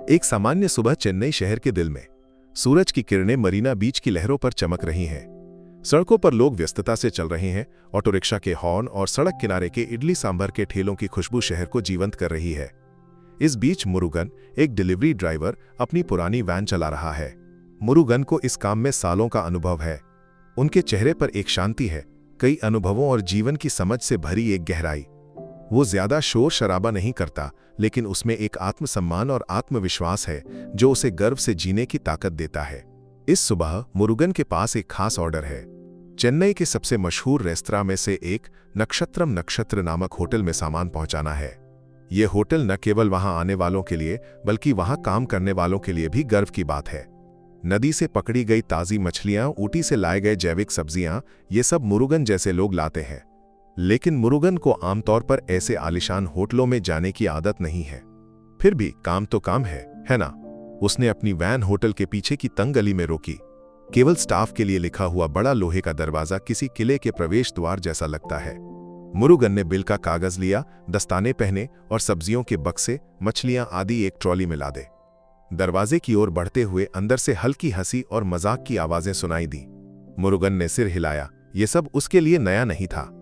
एक सामान्य सुबह चेन्नई शहर के दिल में। सूरज की किरणें मरीना बीच की लहरों पर चमक रही हैं। सड़कों पर लोग व्यस्तता से चल रहे हैं। ऑटो रिक्शा के हॉर्न और सड़क किनारे के इडली सांभर के ठेलों की खुशबू शहर को जीवंत कर रही है। इस बीच मुरुगन, एक डिलीवरी ड्राइवर, अपनी पुरानी वैन चला रहा है। मुरुगन को इस काम में सालों का अनुभव है। उनके चेहरे पर एक शांति है, कई अनुभवों और जीवन की समझ से भरी एक गहराई। वो ज्यादा शोर शराबा नहीं करता, लेकिन उसमें एक आत्मसम्मान और आत्मविश्वास है जो उसे गर्व से जीने की ताकत देता है। इस सुबह मुरुगन के पास एक खास ऑर्डर है। चेन्नई के सबसे मशहूर रेस्तरां में से एक नक्षत्रम नक्षत्र नामक होटल में सामान पहुंचाना है। ये होटल न केवल वहां आने वालों के लिए बल्कि वहां काम करने वालों के लिए भी गर्व की बात है। नदी से पकड़ी गई ताज़ी मछलियां, ऊटी से लाए गए जैविक सब्जियां, ये सब मुरुगन जैसे लोग लाते हैं। लेकिन मुरुगन को आमतौर पर ऐसे आलिशान होटलों में जाने की आदत नहीं है। फिर भी काम तो काम है ना? उसने अपनी वैन होटल के पीछे की तंग गली में रोकी। केवल स्टाफ के लिए लिखा हुआ बड़ा लोहे का दरवाजा किसी किले के प्रवेश द्वार जैसा लगता है। मुरुगन ने बिल का कागज लिया, दस्ताने पहने और सब्जियों के बक्से, मछलियां आदि एक ट्रॉली में लादे। दरवाजे की ओर बढ़ते हुए अंदर से हल्की हंसी और मजाक की आवाजें सुनाई दी। मुरुगन ने सिर हिलाया। ये सब उसके लिए नया नहीं था।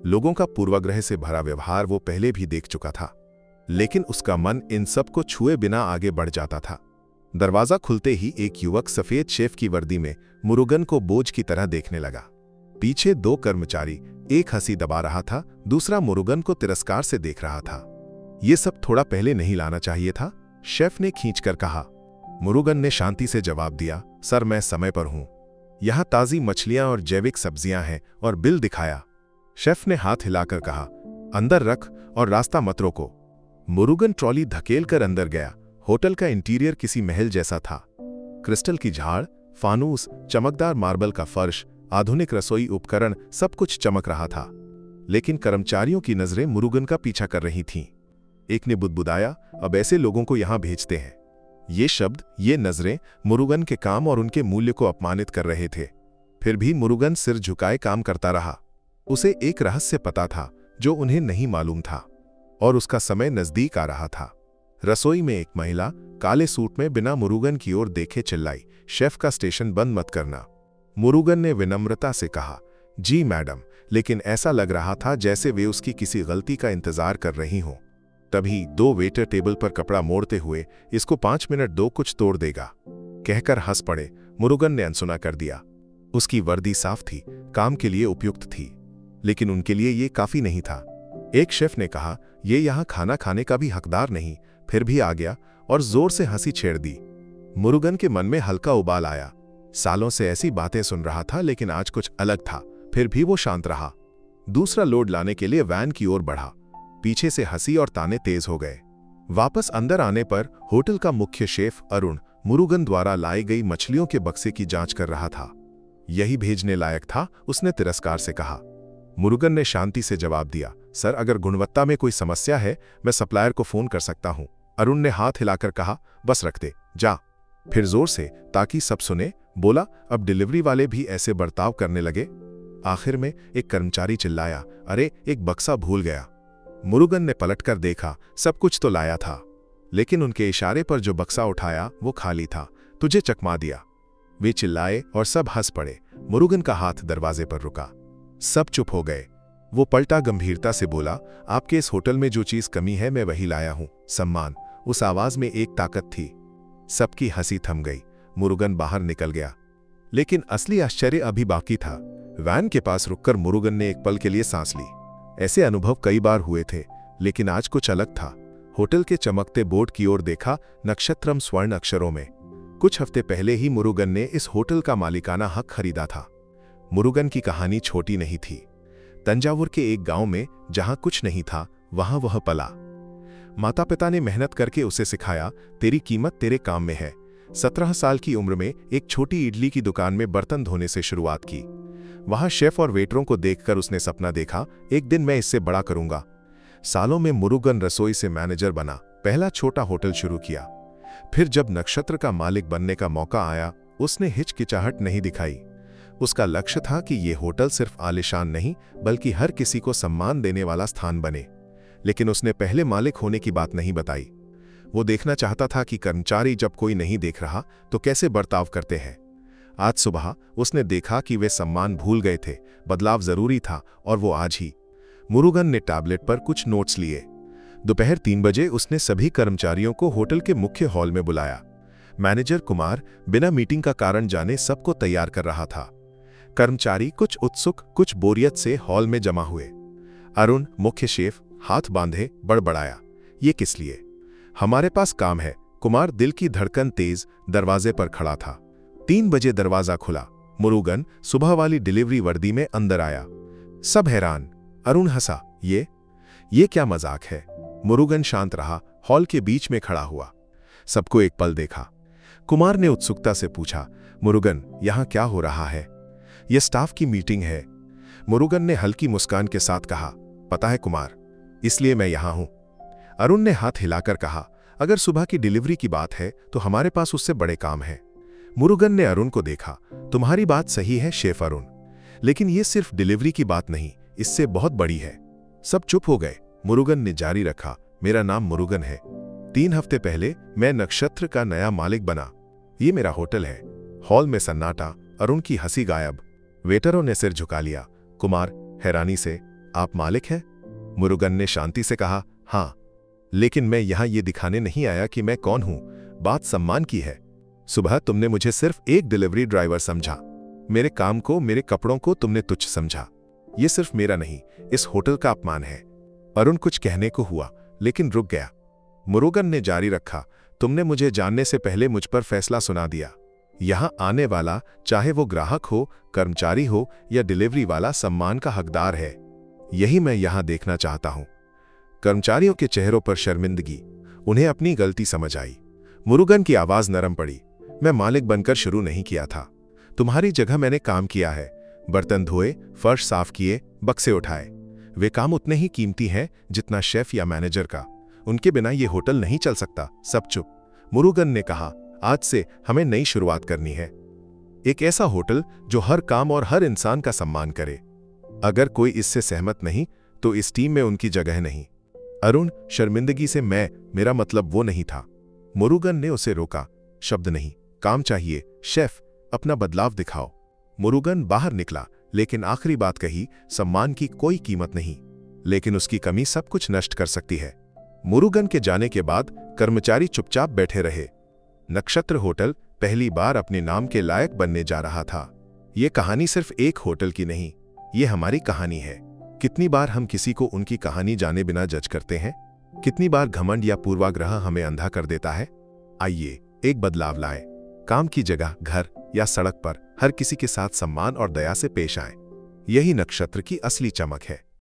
लोगों का पूर्वाग्रह से भरा व्यवहार वो पहले भी देख चुका था, लेकिन उसका मन इन सब को छुए बिना आगे बढ़ जाता था। दरवाजा खुलते ही एक युवक सफेद शेफ की वर्दी में मुरुगन को बोझ की तरह देखने लगा। पीछे दो कर्मचारी, एक हंसी दबा रहा था, दूसरा मुरुगन को तिरस्कार से देख रहा था। ये सब थोड़ा पहले नहीं लाना चाहिए था, शेफ ने खींचकर कहा। मुरुगन ने शांति से जवाब दिया, सर मैं समय पर हूं। यहां ताजी मछलियां और जैविक सब्जियां हैं, और बिल दिखाया। शेफ ने हाथ हिलाकर कहा, अंदर रख और रास्ता मत रोको। मुरुगन ट्रॉली धकेलकर अंदर गया। होटल का इंटीरियर किसी महल जैसा था। क्रिस्टल की झाड़, फानूस, चमकदार मार्बल का फर्श, आधुनिक रसोई उपकरण, सब कुछ चमक रहा था। लेकिन कर्मचारियों की नजरें मुरुगन का पीछा कर रही थीं। एक ने बुदबुदाया, अब ऐसे लोगों को यहां भेजते हैं। ये शब्द, ये नजरें मुरुगन के काम और उनके मूल्य को अपमानित कर रहे थे। फिर भी मुरुगन सिर झुकाए काम करता रहा। उसे एक रहस्य पता था जो उन्हें नहीं मालूम था, और उसका समय नजदीक आ रहा था। रसोई में एक महिला काले सूट में बिना मुरुगन की ओर देखे चिल्लाई, शेफ का स्टेशन बंद मत करना। मुरुगन ने विनम्रता से कहा, जी मैडम, लेकिन ऐसा लग रहा था जैसे वे उसकी किसी गलती का इंतजार कर रही हों। तभी दो वेटर टेबल पर कपड़ा मोड़ते हुए, इसको 5 मिनट दो, कुछ तोड़ देगा, कहकर हंस पड़े। मुरुगन ने अनसुना कर दिया। उसकी वर्दी साफ थी, काम के लिए उपयुक्त थी, लेकिन उनके लिए ये काफी नहीं था। एक शेफ ने कहा, ये यहां खाना खाने का भी हकदार नहीं, फिर भी आ गया और जोर से हंसी छेड़ दी। मुरुगन के मन में हल्का उबाल आया। सालों से ऐसी बातें सुन रहा था, लेकिन आज कुछ अलग था। फिर भी वो शांत रहा। दूसरा लोड लाने के लिए वैन की ओर बढ़ा। पीछे से हंसी और ताने तेज हो गए। वापस अंदर आने पर होटल का मुख्य शेफ अरुण मुरुगन द्वारा लाई गई मछलियों के बक्से की जांच कर रहा था। यही भेजने लायक था, उसने तिरस्कार से कहा। मुरुगन ने शांति से जवाब दिया, सर अगर गुणवत्ता में कोई समस्या है, मैं सप्लायर को फोन कर सकता हूं। अरुण ने हाथ हिलाकर कहा, बस रख दे, जा। फिर जोर से, ताकि सब सुने, बोला, अब डिलीवरी वाले भी ऐसे बर्ताव करने लगे। आखिर में एक कर्मचारी चिल्लाया, अरे एक बक्सा भूल गया। मुरुगन ने पलटकर देखा, सब कुछ तो लाया था, लेकिन उनके इशारे पर जो बक्सा उठाया वो खाली था। तुझे चकमा दिया। वे चिल्लाए और सब हंस पड़े। मुरुगन का हाथ दरवाजे पर रुका। सब चुप हो गए। वो पलटा, गंभीरता से बोला, आपके इस होटल में जो चीज कमी है मैं वही लाया हूं, सम्मान। उस आवाज में एक ताकत थी। सबकी हंसी थम गई। मुरुगन बाहर निकल गया, लेकिन असली आश्चर्य अभी बाकी था। वैन के पास रुककर मुरुगन ने एक पल के लिए सांस ली। ऐसे अनुभव कई बार हुए थे, लेकिन आज कुछ अलग था। होटल के चमकते बोर्ड की ओर देखा, नक्षत्रम स्वर्ण अक्षरों में। कुछ हफ्ते पहले ही मुरुगन ने इस होटल का मालिकाना हक खरीदा था। मुरुगन की कहानी छोटी नहीं थी। तंजावुर के एक गांव में जहां कुछ नहीं था, वहां वह पला। माता पिता ने मेहनत करके उसे सिखाया, तेरी कीमत तेरे काम में है। 17 साल की उम्र में एक छोटी इडली की दुकान में बर्तन धोने से शुरुआत की। वहां शेफ और वेटरों को देखकर उसने सपना देखा, एक दिन मैं इससे बड़ा करूंगा। सालों में मुरुगन रसोई से मैनेजर बना, पहला छोटा होटल शुरू किया। फिर जब नक्षत्र का मालिक बनने का मौका आया, उसने हिचकिचाहट नहीं दिखाई। उसका लक्ष्य था कि ये होटल सिर्फ आलिशान नहीं, बल्कि हर किसी को सम्मान देने वाला स्थान बने। लेकिन उसने पहले मालिक होने की बात नहीं बताई। वो देखना चाहता था कि कर्मचारी जब कोई नहीं देख रहा तो कैसे बर्ताव करते हैं। आज सुबह उसने देखा कि वे सम्मान भूल गए थे, बदलाव जरूरी था, और वो आज ही। मुरुगन ने टैबलेट पर कुछ नोट्स लिए। दोपहर 3 बजे उसने सभी कर्मचारियों को होटल के मुख्य हॉल में बुलाया। मैनेजर कुमार बिना मीटिंग का कारण जाने सबको तैयार कर रहा था। कर्मचारी कुछ उत्सुक, कुछ बोरियत से हॉल में जमा हुए। अरुण, मुख्य शेफ, हाथ बांधे बड़बड़ाया, ये किस लिए? हमारे पास काम है। कुमार, दिल की धड़कन तेज, दरवाजे पर खड़ा था। 3 बजे दरवाजा खुला। मुरुगन सुबह वाली डिलीवरी वर्दी में अंदर आया। सब हैरान। अरुण हंसा, ये क्या मजाक है? मुरुगन शांत रहा, हॉल के बीच में खड़ा हुआ। सबको एक पल देखा। कुमार ने उत्सुकता से पूछा, मुरुगन, यहां क्या हो रहा है? यह स्टाफ की मीटिंग है। मुरुगन ने हल्की मुस्कान के साथ कहा, पता है कुमार, इसलिए मैं यहां हूं। अरुण ने हाथ हिलाकर कहा, अगर सुबह की डिलीवरी की बात है तो हमारे पास उससे बड़े काम है। मुरुगन ने अरुण को देखा, तुम्हारी बात सही है शेफ अरुण, लेकिन यह सिर्फ डिलीवरी की बात नहीं, इससे बहुत बड़ी है। सब चुप हो गए। मुरुगन ने जारी रखा, मेरा नाम मुरुगन है। 3 हफ्ते पहले मैं नक्षत्र का नया मालिक बना। ये मेरा होटल है। हॉल में सन्नाटा, अरुण की हंसी गायब। वेटरों ने सिर झुका लिया। कुमार हैरानी से, आप मालिक हैं? मुरुगन ने शांति से कहा, हां, लेकिन मैं यहां ये दिखाने नहीं आया कि मैं कौन हूं। बात सम्मान की है। सुबह तुमने मुझे सिर्फ एक डिलीवरी ड्राइवर समझा। मेरे काम को, मेरे कपड़ों को तुमने तुच्छ समझा। ये सिर्फ मेरा नहीं, इस होटल का अपमान है। अरुण कुछ कहने को हुआ, लेकिन रुक गया। मुरुगन ने जारी रखा, तुमने मुझे जानने से पहले मुझ पर फैसला सुना दिया। यहां आने वाला, चाहे वो ग्राहक हो, कर्मचारी हो या डिलीवरी वाला, सम्मान का हकदार है। यही मैं यहां देखना चाहता हूं। कर्मचारियों के चेहरों पर शर्मिंदगी, उन्हें अपनी गलती समझ आई। मुरुगन की आवाज नरम पड़ी, मैं मालिक बनकर शुरू नहीं किया था। तुम्हारी जगह मैंने काम किया है। बर्तन धोए, फर्श साफ किए, बक्से उठाए। वे काम उतने ही कीमती हैं जितना शेफ या मैनेजर का। उनके बिना ये होटल नहीं चल सकता। सब चुप। मुरुगन ने कहा, आज से हमें नई शुरुआत करनी है। एक ऐसा होटल जो हर काम और हर इंसान का सम्मान करे। अगर कोई इससे सहमत नहीं तो इस टीम में उनकी जगह नहीं। अरुण शर्मिंदगी से, मेरा मतलब वो नहीं था। मुरुगन ने उसे रोका, शब्द नहीं, काम चाहिए। शेफ, अपना बदलाव दिखाओ। मुरुगन बाहर निकला, लेकिन आखिरी बात कही, सम्मान की कोई कीमत नहीं, लेकिन उसकी कमी सब कुछ नष्ट कर सकती है। मुरुगन के जाने के बाद कर्मचारी चुपचाप बैठे रहे। नक्षत्र होटल पहली बार अपने नाम के लायक बनने जा रहा था। ये कहानी सिर्फ एक होटल की नहीं, ये हमारी कहानी है। कितनी बार हम किसी को उनकी कहानी जाने बिना जज करते हैं? कितनी बार घमंड या पूर्वाग्रह हमें अंधा कर देता है? आइए एक बदलाव लाएं। काम की जगह, घर या सड़क पर हर किसी के साथ सम्मान और दया से पेश आएं। यही नक्षत्र की असली चमक है।